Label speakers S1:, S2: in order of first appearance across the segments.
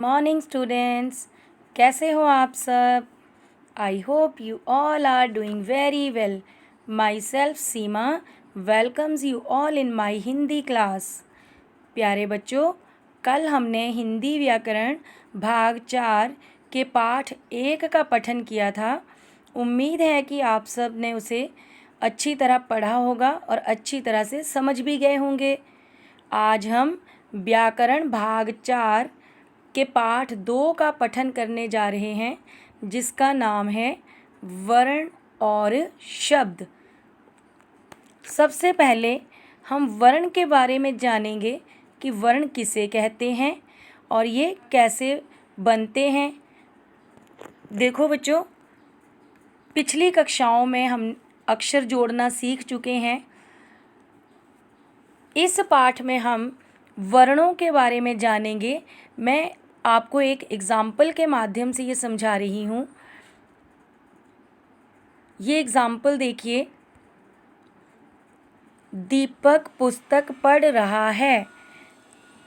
S1: Morning students, कैसे हो आप सब। I hope you all are doing very well. Myself Seema welcomes you all in my Hindi class. प्यारे बच्चों, कल हमने हिंदी व्याकरण भाग 4 के पाठ 1 का पठन किया था। उम्मीद है कि आप सब ने उसे अच्छी तरह पढ़ा होगा और अच्छी तरह से समझ भी गए होंगे। आज हम व्याकरण भाग 4 के पाठ 2 का पठन करने जा रहे हैं, जिसका नाम है वर्ण और शब्द। सबसे पहले हम वर्ण के बारे में जानेंगे कि वर्ण किसे कहते हैं और ये कैसे बनते हैं। देखो बच्चों, पिछली कक्षाओं में हम अक्षर जोड़ना सीख चुके हैं। इस पाठ में हम वर्णों के बारे में जानेंगे। मैं आपको एक एग्ज़ाम्पल के माध्यम से ये समझा रही हूँ। ये एग्ज़ाम्पल देखिए। दीपक पुस्तक पढ़ रहा है।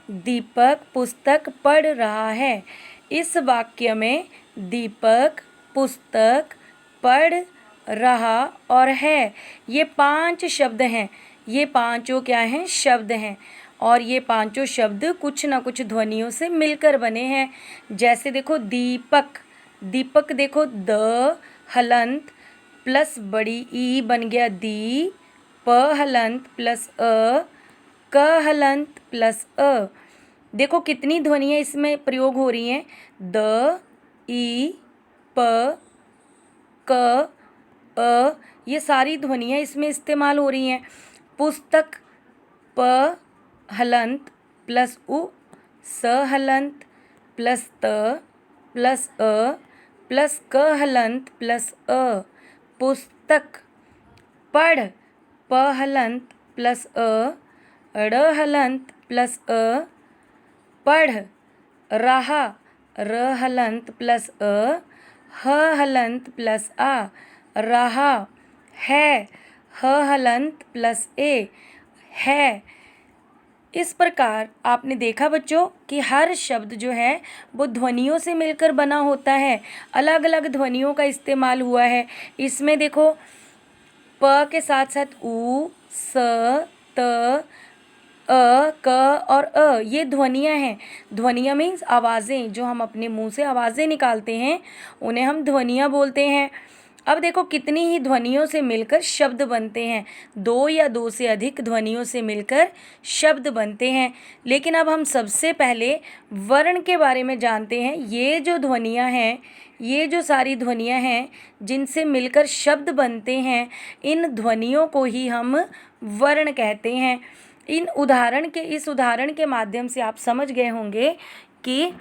S1: दीपक पुस्तक पढ़ रहा है। इस वाक्य में दीपक पुस्तक पढ़ रहा और है, ये 5 शब्द हैं। ये पांचों क्या हैं? शब्द हैं। और ये पांचों शब्द कुछ ना कुछ ध्वनियों से मिलकर बने हैं। जैसे देखो दीपक, दीपक देखो द हलंत प्लस बड़ी ई बन गया दी, प हलंत प्लस अ, क हलंत प्लस अ। देखो कितनी ध्वनियाँ इसमें प्रयोग हो रही हैं। द, ई, प, क, अ, ये सारी ध्वनियाँ इसमें इस्तेमाल हो रही हैं। पुस्तक प हलंत प्लस उ, स हलंत प्लस त प्लस अ प्लस क हलंत प्लस अ। पुस्तक पढ़ प हलंत प्लस अ, ड़ हलंत प्लस अ। पढ़ रहा र हलंत प्लस अ, ह हलंत प्लस आ। रहा है ह हलंत प्लस ए, है। इस प्रकार आपने देखा बच्चों कि हर शब्द जो है वो ध्वनियों से मिलकर बना होता है। अलग अलग ध्वनियों का इस्तेमाल हुआ है। इसमें देखो प के साथ साथ उ, स, त, अ, क और अ, ये ध्वनियाँ हैं। ध्वनियाँ मीन्स आवाज़ें, जो हम अपने मुंह से आवाज़ें निकालते हैं उन्हें हम ध्वनियाँ बोलते हैं। अब देखो कितनी ही ध्वनियों से मिलकर शब्द बनते हैं। 2 या 2 से अधिक ध्वनियों से मिलकर शब्द बनते हैं। लेकिन अब हम सबसे पहले वर्ण के बारे में जानते हैं। ये जो ध्वनियाँ हैं, ये जो सारी ध्वनियाँ हैं जिनसे मिलकर शब्द बनते हैं, इन ध्वनियों को ही हम वर्ण कहते हैं। इस उदाहरण के माध्यम से आप समझ गए होंगे कि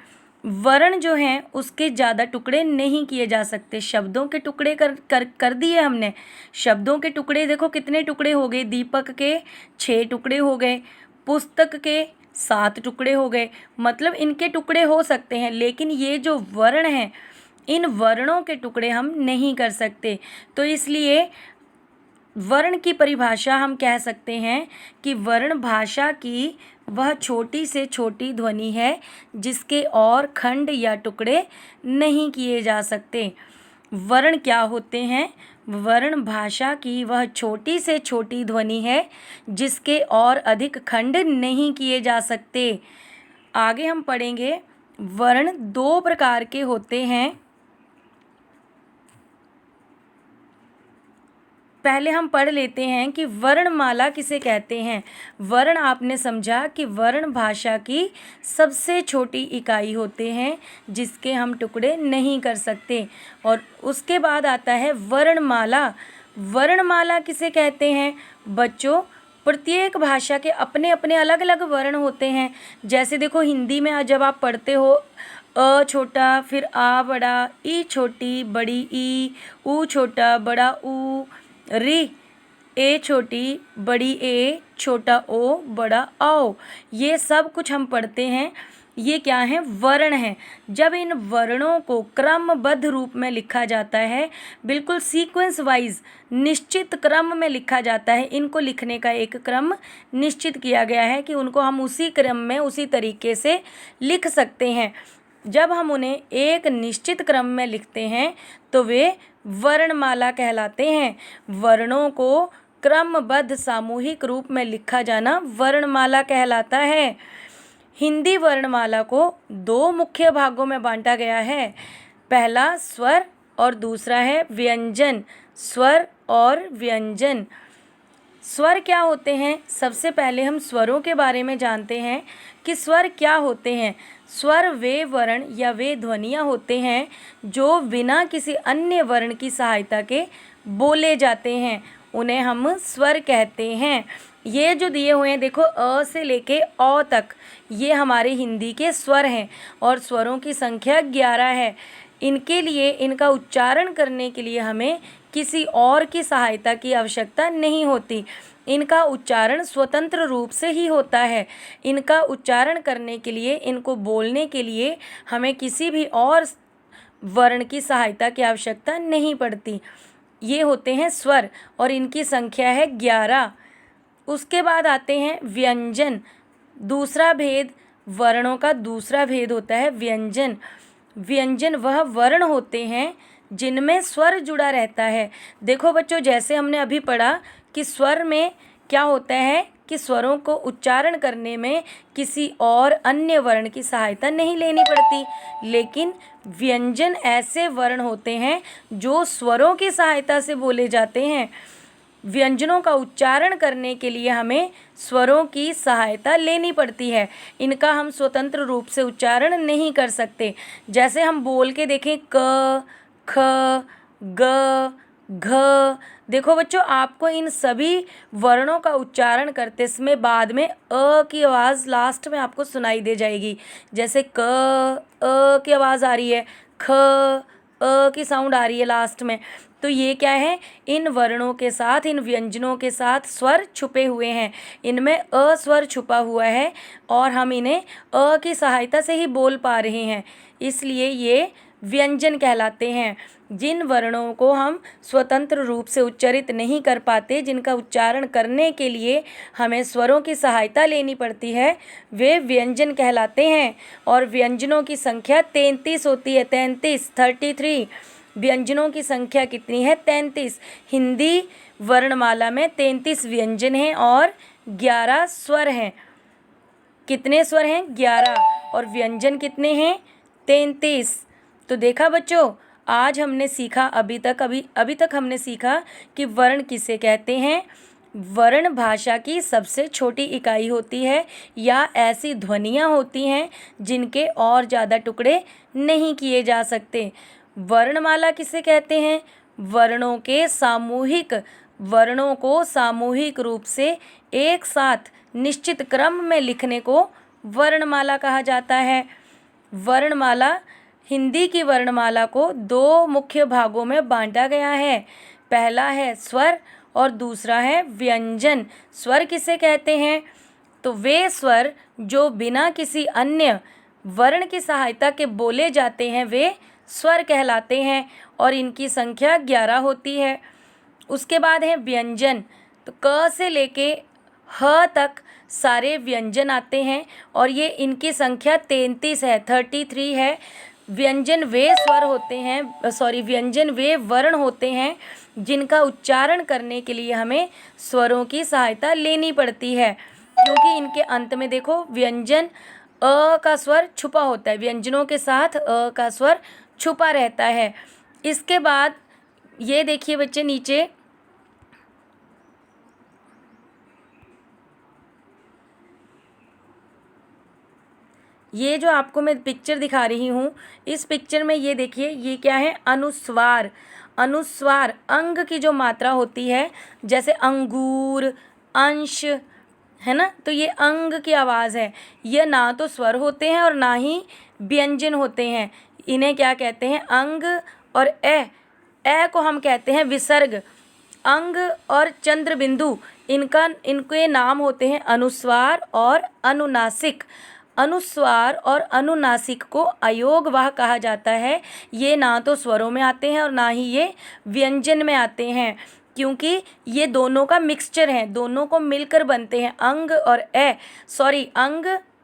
S1: वर्ण जो हैं उसके ज़्यादा टुकड़े नहीं किए जा सकते। शब्दों के टुकड़े कर दिए हमने। शब्दों के टुकड़े देखो कितने टुकड़े हो गए। दीपक के 6 टुकड़े हो गए, पुस्तक के 7 टुकड़े हो गए। मतलब इनके टुकड़े हो सकते हैं, लेकिन ये जो वर्ण हैं, इन वर्णों के टुकड़े हम नहीं कर सकते। तो इसलिए वर्ण की परिभाषा हम कह सकते हैं कि वर्ण भाषा की वह छोटी से छोटी ध्वनि है जिसके और खंड या टुकड़े नहीं किए जा सकते। वर्ण क्या होते हैं? वर्ण भाषा की वह छोटी से छोटी ध्वनि है जिसके और अधिक खंड नहीं किए जा सकते। आगे हम पढ़ेंगे। वर्ण 2 प्रकार के होते हैं। पहले हम पढ़ लेते हैं कि वर्णमाला किसे कहते हैं। वर्ण आपने समझा कि वर्ण भाषा की सबसे छोटी इकाई होते हैं जिसके हम टुकड़े नहीं कर सकते। और उसके बाद आता है वर्णमाला। वर्णमाला किसे कहते हैं? बच्चों, प्रत्येक भाषा के अपने अपने अलग अलग वर्ण होते हैं। जैसे देखो हिंदी में जब आप पढ़ते हो, अ छोटा, फिर आ बड़ा, ई छोटी बड़ी ई, ऊ छोटा बड़ा ऊ, री ए छोटी बड़ी ए, छोटा ओ बड़ा आओ। ये सब कुछ हम पढ़ते हैं। ये क्या है? वर्ण हैं। जब इन वर्णों को क्रमबद्ध रूप में लिखा जाता है, बिल्कुल सीक्वेंस वाइज निश्चित क्रम में लिखा जाता है। इनको लिखने का एक क्रम निश्चित किया गया है कि उनको हम उसी क्रम में उसी तरीके से लिख सकते हैं। जब हम उन्हें एक निश्चित क्रम में लिखते हैं तो वे वर्णमाला कहलाते हैं। वर्णों को क्रमबद्ध सामूहिक रूप में लिखा जाना वर्णमाला कहलाता है। हिंदी वर्णमाला को दो मुख्य भागों में बांटा गया है। पहला स्वर और दूसरा है व्यंजन। स्वर और व्यंजन। स्वर क्या होते हैं? सबसे पहले हम स्वरों के बारे में जानते हैं कि स्वर क्या होते हैं। स्वर वे वर्ण या वे ध्वनियाँ होते हैं जो बिना किसी अन्य वर्ण की सहायता के बोले जाते हैं, उन्हें हम स्वर कहते हैं। ये जो दिए हुए हैं देखो, अ से लेके औ तक, ये हमारे हिंदी के स्वर हैं और स्वरों की संख्या 11 है। इनके लिए, इनका उच्चारण करने के लिए हमें किसी और की सहायता की आवश्यकता नहीं होती। इनका उच्चारण स्वतंत्र रूप से ही होता है। इनका उच्चारण करने के लिए, इनको बोलने के लिए हमें किसी भी और वर्ण की सहायता की आवश्यकता नहीं पड़ती। ये होते हैं स्वर और इनकी संख्या है 11। उसके बाद आते हैं व्यंजन। दूसरा भेद, वर्णों का दूसरा भेद होता है व्यंजन। व्यंजन वह वर्ण होते हैं जिनमें स्वर जुड़ा रहता है। देखो बच्चों, जैसे हमने अभी पढ़ा कि स्वर में क्या होता है कि स्वरों को उच्चारण करने में किसी और अन्य वर्ण की सहायता नहीं लेनी पड़ती, लेकिन व्यंजन ऐसे वर्ण होते हैं जो स्वरों की सहायता से बोले जाते हैं। व्यंजनों का उच्चारण करने के लिए हमें स्वरों की सहायता लेनी पड़ती है। इनका हम स्वतंत्र रूप से उच्चारण नहीं कर सकते। जैसे हम बोल के देखें क, ख, ग, घ। देखो बच्चों, आपको इन सभी वर्णों का उच्चारण करते समय बाद में अ की आवाज़ लास्ट में आपको सुनाई दे जाएगी। जैसे क, अ की आवाज़ आ रही है, ख, अ की साउंड आ रही है लास्ट में। तो ये क्या है? इन वर्णों के साथ, इन व्यंजनों के साथ स्वर छुपे हुए हैं। इनमें अ स्वर छुपा हुआ है और हम इन्हें अ की सहायता से ही बोल पा रहे हैं, इसलिए ये व्यंजन कहलाते हैं। जिन वर्णों को हम स्वतंत्र रूप से उच्चारित नहीं कर पाते, जिनका उच्चारण करने के लिए हमें स्वरों की सहायता लेनी पड़ती है, वे व्यंजन कहलाते हैं। और व्यंजनों की संख्या 33 होती है। 33 व्यंजनों की संख्या कितनी है? 33। हिंदी वर्णमाला में 33 व्यंजन हैं और 11 स्वर हैं। कितने स्वर हैं? 11। और व्यंजन कितने हैं? 33। तो देखा बच्चों, आज हमने सीखा, अभी तक हमने सीखा कि वर्ण किसे कहते हैं। वर्ण भाषा की सबसे छोटी इकाई होती है या ऐसी ध्वनियाँ होती हैं जिनके और ज़्यादा टुकड़े नहीं किए जा सकते। वर्णमाला किसे कहते हैं? वर्णों को सामूहिक रूप से एक साथ निश्चित क्रम में लिखने को वर्णमाला कहा जाता है। वर्णमाला, हिंदी की वर्णमाला को दो मुख्य भागों में बांटा गया है। पहला है स्वर और दूसरा है व्यंजन। स्वर किसे कहते हैं? तो वे स्वर जो बिना किसी अन्य वर्ण की सहायता के बोले जाते हैं, वे स्वर कहलाते हैं और इनकी संख्या 11 होती है। उसके बाद है व्यंजन। तो क से लेके ह तक सारे व्यंजन आते हैं और ये इनकी संख्या 33 है, 33 है। व्यंजन वे वर्ण होते हैं जिनका उच्चारण करने के लिए हमें स्वरों की सहायता लेनी पड़ती है, क्योंकि इनके अंत में देखो व्यंजन अ का स्वर छुपा होता है। व्यंजनों के साथ अ का स्वर छुपा रहता है। इसके बाद ये देखिए बच्चे, नीचे ये जो आपको मैं पिक्चर दिखा रही हूँ, इस पिक्चर में ये देखिए, ये क्या है? अनुस्वार। अनुस्वार अंग की जो मात्रा होती है, जैसे अंगूर, अंश, है ना, तो ये अंग की आवाज़ है। ये ना तो स्वर होते हैं और ना ही व्यंजन होते हैं। इन्हें क्या कहते हैं? अंग। और ए को हम कहते हैं विसर्ग। अंग और चंद्र बिंदु, इनके नाम होते हैं अनुस्वार और अनुनासिक। अनुस्वार और अनुनासिक को अयोगवाह कहा जाता है। ये ना तो स्वरों में आते हैं और ना ही ये व्यंजन में आते हैं, क्योंकि ये दोनों का मिक्सचर है, दोनों को मिलकर बनते हैं। अंग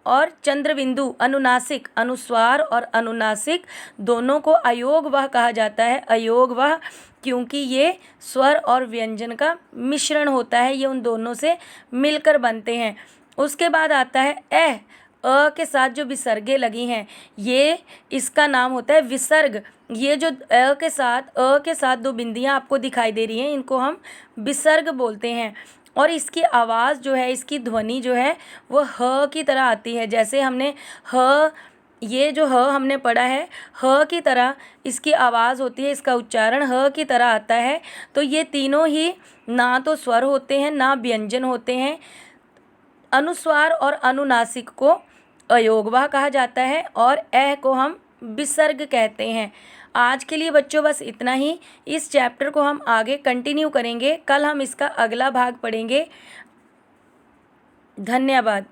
S1: और चंद्रबिंदु अनुनासिक, अनुस्वार और अनुनासिक दोनों को अयोगवाह कहा जाता है। अयोगवाह क्योंकि ये स्वर और व्यंजन का मिश्रण होता है, ये उन दोनों से मिलकर बनते हैं। उसके बाद आता है अ के साथ जो विसर्गें लगी हैं, ये इसका नाम होता है विसर्ग। ये जो अ के साथ दो बिंदियाँ आपको दिखाई दे रही हैं, इनको हम विसर्ग बोलते हैं। और इसकी आवाज़ जो है, इसकी ध्वनि जो है वो ह की तरह आती है। जैसे हमने ह, ये जो ह हमने पढ़ा है, ह की तरह इसकी आवाज़ होती है, इसका उच्चारण ह की तरह आता है। तो ये तीनों ही ना तो स्वर होते हैं ना व्यंजन होते हैं। अनुस्वार और अनुनासिक को अयोगवाह कहा जाता है और को हम विसर्ग कहते हैं। आज के लिए बच्चों बस इतना ही। इस चैप्टर को हम आगे कंटिन्यू करेंगे, कल हम इसका अगला भाग पढ़ेंगे। धन्यवाद।